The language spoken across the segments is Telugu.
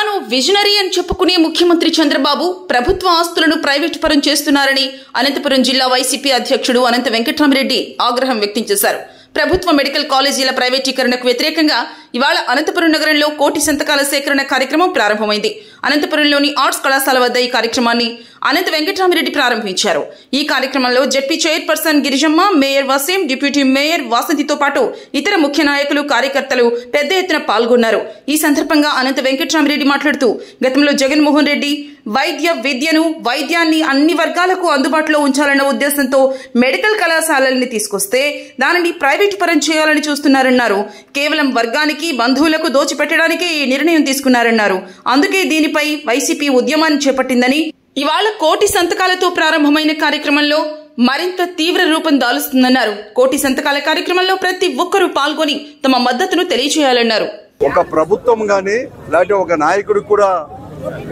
తాను విజనరీ అని చెప్పుకునే ముఖ్యమంత్రి చంద్రబాబు ప్రభుత్వ ఆస్తులను ప్రైవేటు పరం చేస్తున్నారని అనంతపురం జిల్లా వైసీపీ అధ్యక్షుడు అనంత వెంకట్రామిరెడ్డి ఆగ్రహం వ్యక్తం చేశారు. ప్రభుత్వ మెడికల్ కాలేజీల ప్రైవేటీకరణకు వ్యతిరేకంగా ఇవాళ అనంతపురం నగరంలో కోటి సంతకాల సేకరణ కార్యక్రమం ప్రారంభమైంది. అనంతపురంలోని ఆర్ట్స్ కళాశాల వద్ద ఈ కార్యక్రమాన్ని అనంత వెంకట్రామిరెడ్డి ప్రారంభించారు. ఈ కార్యక్రమంలో ZP chairperson Girijamma, mayor Waseem, deputy mayor వాసంతితో పాటు ఇతర ముఖ్య నాయకులు, కార్యకర్తలు పెద్ద ఎత్తున పాల్గొన్నారు. ఈ సందర్భంగా అనంత వెంకట్రామిరెడ్డి మాట్లాడుతూ గతంలో జగన్మోహన్ రెడ్డి వైద్యాన్ని అన్ని వర్గాలకు అందుబాటులో ఉంచాలన్న ఉద్దేశంతో మెడికల్ కళాశాలల్ని తీసుకొస్తే దానిని ప్రైవేటు పరం చేయాలని చూస్తున్నారన్నారు. కేవలం వర్గానికి, బంధువులకు దోచిపెట్టడానికే ఈ నిర్ణయం తీసుకున్నారన్నారు. అందుకే దీనిపై వైసీపీ ఉద్యమాన్ని చేపట్టిందని, ఇవాళ కోటి సంతకాలతో ప్రారంభమైన కార్యక్రమంలో మరింత తీవ్ర రూపం దాలుస్తుందన్నారు. కోటి సంతకాల కార్యక్రమంలో ప్రతి ఒక్కరూ పాల్గొని తమ మద్దతును తెలియజేయాలన్నారు. ఒక ప్రభుత్వం గాని లేకపోతే ఒక నాయకుడికి కూడా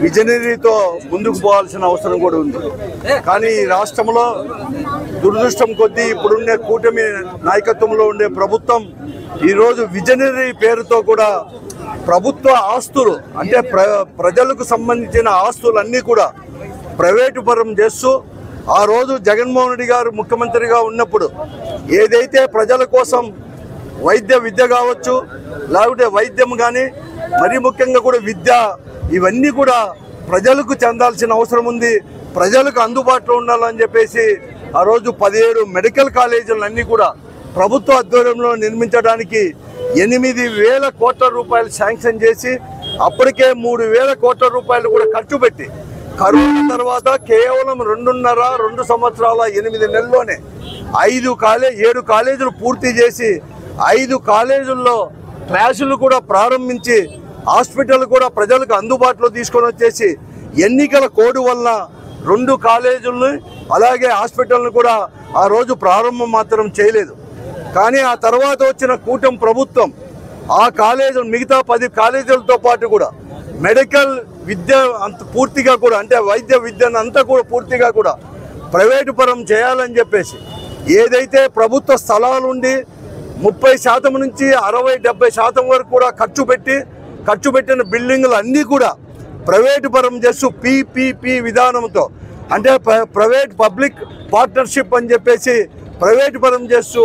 విజనరీతో ముందుకు పోవాల్సిన అవసరం కూడా ఉంది. కానీ ఈ రాష్ట్రంలో దురదృష్టం కొద్దీ ఇప్పుడుండే కూటమి నాయకత్వంలో ఉండే ప్రభుత్వం ఈరోజు విజనరీ పేరుతో కూడా ప్రభుత్వ ఆస్తులు అంటే ప్రజలకు సంబంధించిన ఆస్తులన్నీ కూడా ప్రైవేటు పరం చేస్తూ, ఆ రోజు జగన్మోహన్ రెడ్డి గారు ముఖ్యమంత్రిగా ఉన్నప్పుడు ఏదైతే ప్రజల కోసం విద్య కావచ్చు, లేకపోతే వైద్యం కానీ, మరీ ముఖ్యంగా కూడా విద్య, ఇవన్నీ కూడా ప్రజలకు చెందాల్సిన అవసరం ఉంది, ప్రజలకు అందుబాటులో ఉండాలని చెప్పేసి ఆ రోజు 17 మెడికల్ కాలేజీలన్నీ కూడా ప్రభుత్వ ఆధ్వర్యంలో నిర్మించడానికి 8,000 కోట్ల రూపాయలు శాంక్షన్ చేసి అప్పటికే 3,000 కోట్ల రూపాయలు కూడా ఖర్చు పెట్టి కరోనా తర్వాత కేవలం 2 సంవత్సరాల 8 నెలల్లోనే 7 కాలేజీలు పూర్తి చేసి 5 కాలేజీల్లో క్లాసులు కూడా ప్రారంభించి హాస్పిటల్ కూడా ప్రజలకు అందుబాటులో తీసుకొని వచ్చేసి ఎన్నికల కోడ్ వల్ల 2 కాలేజీలను అలాగే హాస్పిటల్ను కూడా ఆ రోజు ప్రారంభం మాత్రం చేయలేదు. కానీ ఆ తర్వాత వచ్చిన కూటమి ప్రభుత్వం ఆ కాలేజీలు మిగతా 10 కాలేజీలతో పాటు కూడా మెడికల్ విద్య అంత పూర్తిగా కూడా అంటే వైద్య విద్యను అంతా కూడా పూర్తిగా కూడా ప్రైవేటు పరం చేయాలని చెప్పేసి ఏదైతే ప్రభుత్వ స్థలాలు ఉండి 30% నుంచి 60-70% వరకు కూడా ఖర్చు పెట్టిన బిల్డింగులు అన్నీ కూడా ప్రైవేటు పరం చేస్తూ PPP విధానంతో అంటే ప్రైవేట్ పబ్లిక్ పార్ట్నర్షిప్ అని చెప్పేసి ప్రైవేటు పరం చేస్తూ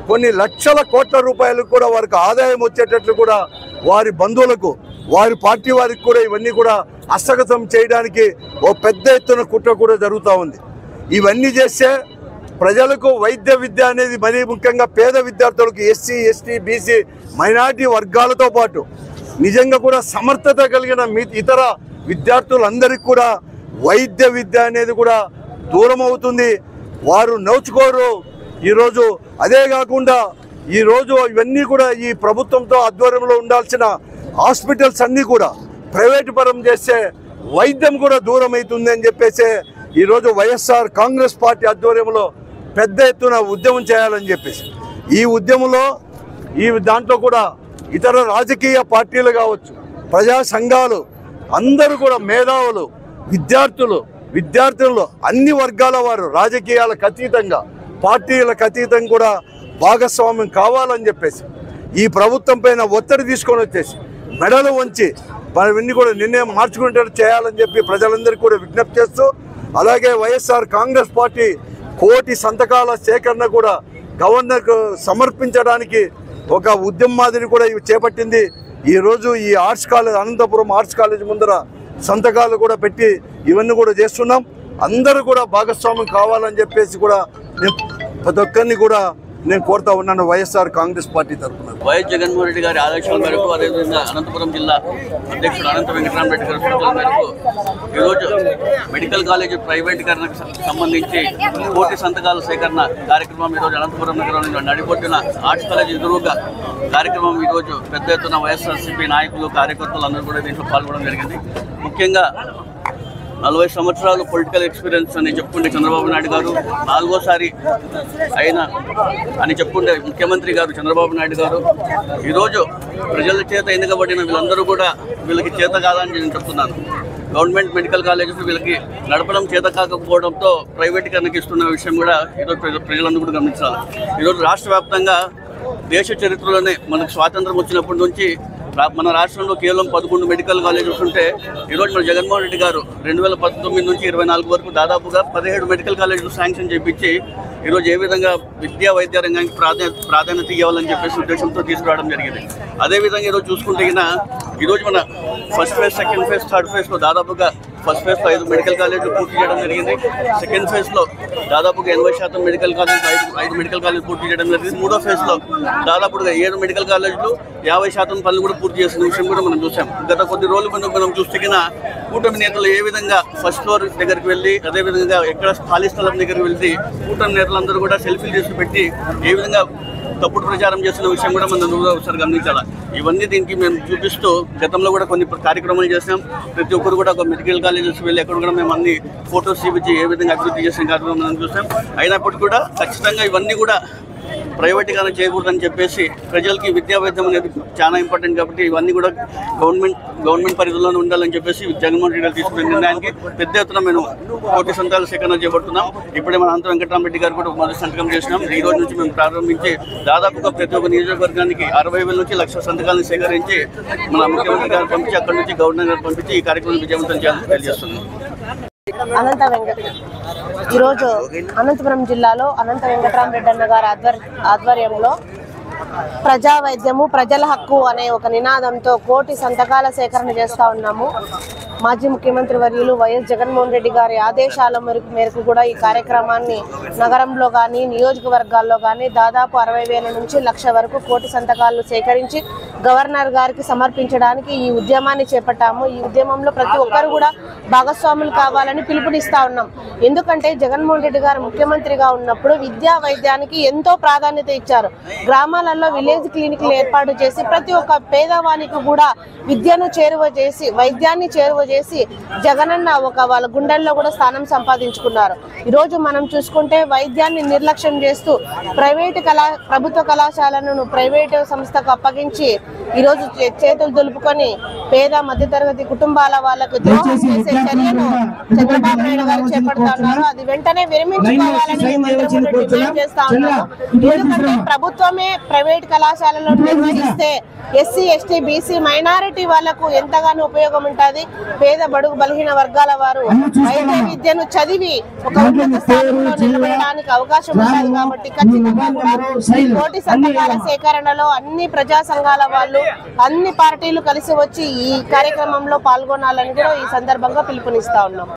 కొన్ని లక్షల కోట్ల రూపాయలకు కూడా వారికి ఆదాయం వచ్చేటట్లు కూడా వారి బంధువులకు, వారి పార్టీ వారికి కూడా ఇవన్నీ కూడా హస్తగతం చేయడానికి ఓ పెద్ద ఎత్తున కుట్ర కూడా జరుగుతూ ఉంది. ఇవన్నీ చేస్తే ప్రజలకు వైద్య విద్య అనేది మరీ ముఖ్యంగా పేద విద్యార్థులకు, SC, ST, BC మైనారిటీ వర్గాలతో పాటు నిజంగా కూడా సమర్థత కలిగిన ఇతర విద్యార్థులందరికీ కూడా వైద్య విద్య అనేది కూడా దూరం అవుతుంది, వారు నోచుకోరు. ఈరోజు అదే కాకుండా ఈరోజు ఇవన్నీ కూడా ఈ ప్రభుత్వంతో ఆధ్వర్యంలో ఉండాల్సిన హాస్పిటల్స్ అన్నీ కూడా ప్రైవేటు పరం చేస్తే వైద్యం కూడా దూరం అవుతుంది అని చెప్పేసి ఈరోజు వైఎస్ఆర్ కాంగ్రెస్ పార్టీ ఆధ్వర్యంలో పెద్ద ఎత్తున ఉద్యమం చేయాలని చెప్పేసి ఈ ఉద్యమంలో దాంట్లో కూడా ఇతర రాజకీయ పార్టీలు కావచ్చు, ప్రజా సంఘాలు అందరూ కూడా మేధావులు, విద్యార్థులు అన్ని వర్గాల వారు రాజకీయాలకు అతీతంగా, పార్టీలకు అతీతంగా కూడా భాగస్వామ్యం కావాలని చెప్పేసి ఈ ప్రభుత్వం పైన ఒత్తిడి తీసుకొని వచ్చేసి మెడలు వంచి ఇవన్నీ కూడా నిర్ణయం మార్చుకునేటట్టు చేయాలని చెప్పి ప్రజలందరికీ కూడా విజ్ఞప్తి చేస్తూ, అలాగే వైఎస్ఆర్ కాంగ్రెస్ పార్టీ కోటి సంతకాల సేకరణ కూడా గవర్నర్కు సమర్పించడానికి ఒక ఉద్యమ మాదిరి కూడా ఇవి చేపట్టింది. ఈరోజు ఈ arts college, Anantapuram arts college ముందర సంతకాలు కూడా పెట్టి ఇవన్నీ కూడా చేస్తున్నాం. అందరూ కూడా భాగస్వామ్యం కావాలని చెప్పేసి కూడా ప్రతి ఒక్కరిని కూడా నేను కోరుతా ఉన్నాను వైఎస్ఆర్ కాంగ్రెస్ పార్టీ తరఫున. వైఎస్ జగన్మోహన్ రెడ్డి గారి ఆదేశాల మేరకు, అదేవిధంగా అనంతపురం జిల్లా అధ్యక్షుడు అనంత వెంకటరామిరెడ్డి గారి సూచనల మేరకు ఈరోజు మెడికల్ కాలేజీ ప్రైవేటీకరణకు సంబంధించి కోటి సంతకాల సేకరణ కార్యక్రమం ఈరోజు అనంతపురం నగరంలో నడిపొట్టిన ఆర్ట్స్ కాలేజీ ఎదురుగా కార్యక్రమం ఈరోజు పెద్ద ఎత్తున వైఎస్ఆర్సీపీ నాయకులు, కార్యకర్తలు అందరూ కూడా దీంట్లో పాల్గొనడం జరిగింది. ముఖ్యంగా 40 సంవత్సరాలు పొలిటికల్ ఎక్స్పీరియన్స్ అని చెప్పుకుంటే చంద్రబాబు నాయుడు గారు, 4వసారి అయినా అని చెప్పుకుంటే ముఖ్యమంత్రి గారు చంద్రబాబు నాయుడు గారు, ఈరోజు ప్రజల చేత ఎన్నికబడిన వీళ్ళందరూ కూడా వీళ్ళకి చేత కాదని నేను చెప్తున్నాను. గవర్నమెంట్ మెడికల్ కాలేజెస్ వీళ్ళకి నడపడం చేత కాకపోవడంతో ప్రైవేటీకరణకి ఇస్తున్న విషయం కూడా ఈరోజు ప్రజలందరూ కూడా గమనించాలి. ఈరోజు రాష్ట్ర వ్యాప్తంగా దేశ చరిత్రలోనే మనకు స్వాతంత్రం వచ్చినప్పటి నుంచి మన రాష్ట్రంలో కేవలం 11 మెడికల్ కాలేజెస్ ఉంటే ఈరోజు మన జగన్మోహన్ రెడ్డి గారు 2019 నుంచి 24 వరకు దాదాపుగా 17 మెడికల్ కాలేజీలు శాంక్షన్ చేయించి ఈరోజు ఏ విధంగా విద్యా వైద్య రంగానికి ప్రాధాన్యత ఇవ్వాలని చెప్పేసి ఉద్దేశంతో తీసుకురావడం జరిగింది. అదేవిధంగా ఈరోజు చూసుకుంటే ఈరోజు మన first phase, second phase, third ఫేజ్లో దాదాపుగా ఫస్ట్ ఫేజ్లో 5 మెడికల్ కాలేజీలు పూర్తి చేయడం జరిగింది. సెకండ్ ఫేజ్లో దాదాపుగా 80% మెడికల్ కాలేజీలు 5 మెడికల్ కాలేజీలు పూర్తి చేయడం జరిగింది. మూడో ఫేజ్లో దాదాపుగా 7 మెడికల్ కాలేజీలు 50% పనులు కూడా పూర్తి చేసిన విషయం కూడా మనం చూసాం. గత కొద్ది రోజుల ముందు మనం చూస్తే కూటమి నేతలు ఏ విధంగా ఫస్ట్ ఫ్లోర్ దగ్గరికి వెళ్ళి, అదేవిధంగా ఎక్కడ ఖాళీ స్థలం దగ్గరికి వెళ్ళి కూటమి నేతలందరూ కూడా సెల్ఫీలు చేసి పెట్టి ఏ విధంగా తప్పుడు ప్రచారం చేస్తున్న విషయం కూడా మనం ఒకసారి గమనించాలి. ఇవన్నీ దీనికి మేము చూపిస్తూ గతంలో కూడా కొన్ని కార్యక్రమాలు చేసాం. ప్రతి ఒక్కరు కూడా ఒక మెడికల్ కాలేజెస్ వెళ్ళి ఎక్కడ కూడా మేము అన్ని ఫొటోస్ చూపించి ఏ విధంగా అభివృద్ధి చేసిన కార్యక్రమం మనం చూసాం. అయినప్పటికీ కూడా ఖచ్చితంగా ఇవన్నీ కూడా ప్రైవేటీకరణ చేయకూడదని చెప్పేసి ప్రజలకి విద్యా వైద్యం అనేది చాలా ఇంపార్టెంట్ కాబట్టి ఇవన్నీ కూడా గవర్నమెంట్ పరిధిలోనే ఉండాలని చెప్పేసి జగన్మోహన్ రెడ్డి గారు తీసుకున్న నిర్ణయానికి పెద్ద ఎత్తున మేము కోటి సంతకాల సేకరణ చేపడుతున్నాం. ఇప్పుడే మన అనంత వెంకటరామరెడ్డి గారు కూడా మొదటి సంతకం చేసినాం. ఈ రోజు నుంచి మేము ప్రారంభించి దాదాపుగా ప్రతి ఒక్క నియోజకవర్గానికి 60,000 నుంచి 1,00,000 సంతకాలను సేకరించి మన ముఖ్యమంత్రి గారు పంపించి అక్కడి నుంచి గవర్నర్ గారు పంపించి ఈ కార్యక్రమం విజయవంతం చేయాలని తెలియజేస్తున్నాం. అనంత ఈరోజు అనంతపురం జిల్లాలో అనంత వెంకటరామరెడ్డి అన్న గారి ఆధ్వర్యంలో ప్రజా వైద్యము ప్రజల హక్కు అనే ఒక నినాదంతో కోటి సంతకాల సేకరణ చేస్తా ఉన్నాము. మాజీ ముఖ్యమంత్రి వర్యులు వైఎస్ జగన్మోహన్ రెడ్డి గారి ఆదేశాల మేరకు కూడా ఈ కార్యక్రమాన్ని నగరంలో కానీ నియోజకవర్గాల్లో కానీ దాదాపు 60,000 నుంచి 1,00,000 వరకు కోటి సంతకాలను సేకరించి గవర్నర్ గారికి సమర్పించడానికి ఈ ఉద్యమాన్ని చేపట్టాము. ఈ ఉద్యమంలో ప్రతి ఒక్కరు కూడా భాగస్వాములు కావాలని పిలుపునిస్తా ఉన్నాం. ఎందుకంటే జగన్మోహన్ రెడ్డి గారు ముఖ్యమంత్రిగా ఉన్నప్పుడు విద్యా వైద్యానికి ఎంతో ప్రాధాన్యత ఇచ్చారు. గ్రామాలలో విలేజ్ క్లినిక్లు ఏర్పాటు చేసి ప్రతి ఒక్క పేదవానికి కూడా విద్యను చేరువ చేసి వైద్యాన్ని చేరువ చేసి జగనన్న వాళ్ళ గుండెల్లో కూడా స్థానం సంపాదించుకున్నారు. ఈరోజు మనం చూసుకుంటే వైద్యాన్ని నిర్లక్ష్యం చేస్తూ ప్రభుత్వ కళాశాలను ప్రైవేటు సంస్థకు అప్పగించి ఈరోజు చేతులు దులుపుకొని పేద మధ్యతరగతి కుటుంబాల వాళ్ళకు ద్రోహం చేసే చర్యను చంద్రబాబు నాయుడు గారు చేపడుతున్నారు. అది వెంటనే విరమించుకోవాలని డిమాండ్ చేస్తా ఉన్నారు. ఎందుకంటే ప్రభుత్వమే ప్రైవేట్ కళాశాలలో నిర్వహిస్తే ఎస్సీ, ఎస్టీ, బీసీ, మైనారిటీ వాళ్లకు ఎంతగానో ఉపయోగం ఉంటుంది. పేద బడుగు బలహీన వర్గాల వారు వైద్య విద్యను చదివి ఒక ఉన్నత స్థానంలో నిలబడడానికి అవకాశం ఉంటుంది. కాబట్టి ఖచ్చితంగా కూడా కోటి సంతకాల సేకరణలో అన్ని ప్రజా సంఘాల వాళ్ళు, అన్ని పార్టీలు కలిసి వచ్చి ఈ కార్యక్రమంలో పాల్గొనాలని కూడా ఈ సందర్భంగా పిలుపునిస్తా ఉన్నాం.